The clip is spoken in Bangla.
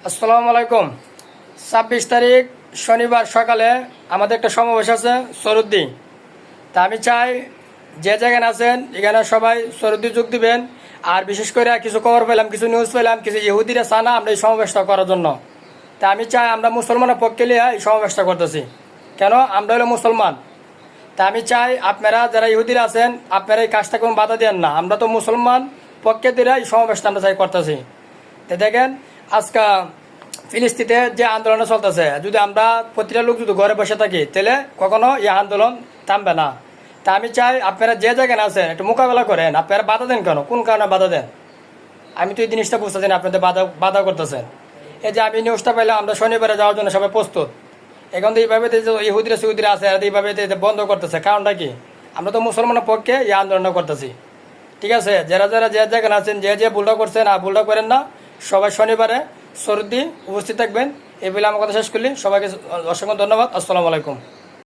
আসসালামু আলাইকুম। 26 তারিখ শনিবার সকালে আমাদের একটা সমাবেশ আছে সরুদ্দি। তা আমি চাই যে যেখানে আছেন এখানে সবাই সরুদ্দি যোগ দিবেন। আর বিশেষ করে কিছু খবর পেলাম, কিছু নিউজ পেলাম, কিছু ইহুদিরা চায় না আমরা এই সমাবেশটা করার জন্য। তা আমি চাই আমরা মুসলমানের পক্ষে নিয়ে এই সমাবেশটা করতেছি। কেন? আমরা হলো মুসলমান। তা আমি চাই আপনারা যারা ইহুদিরা আছেন আপনারা এই কাজটা কোনো বাধা দেন না। আমরা তো মুসলমান পক্ষে দিয়ে এই সমাবেশটা আমরা চাই করতেছি। তো দেখেন আজকে ফিলিস্তিনে যে আন্দোলন চলতেছে, যদি আমরা প্রতিটা লোক যদি ঘরে বসে থাকি তাহলে কখনো এই আন্দোলন থামবে না। তা আমি চাই আপনারা যে জায়গায় আছেন একটু মোকাবেলা করেন। আপনারা বাধা দেন কেন? কোন কারণে বাধা দেন? আমি তো এই জিনিসটা বুঝতেছি না, আপনাদের বাধা করতেছেন। এই যে আমি নিউজটা পাইলাম আমরা শনিবারে যাওয়ার জন্য সবাই প্রস্তুত। এখন তো এইভাবে ইহুদিরা সিহুদিরা আছে আর এইভাবে বন্ধ করতেছে, কারণটা কি? আমরা তো মুসলমানের পক্ষে এই আন্দোলন করতেছি। ঠিক আছে, যারা যারা যে জায়গায় আছেন যে ভুলটা করছেন আর ভুলটা করেন না। সবাই শনিবারে সরুদ্দি উপস্থিত থাকবেন। এই বলে আমার কথা শেষ করলি। সবাইকে অসংখ্য ধন্যবাদ। আসসালামু আলাইকুম।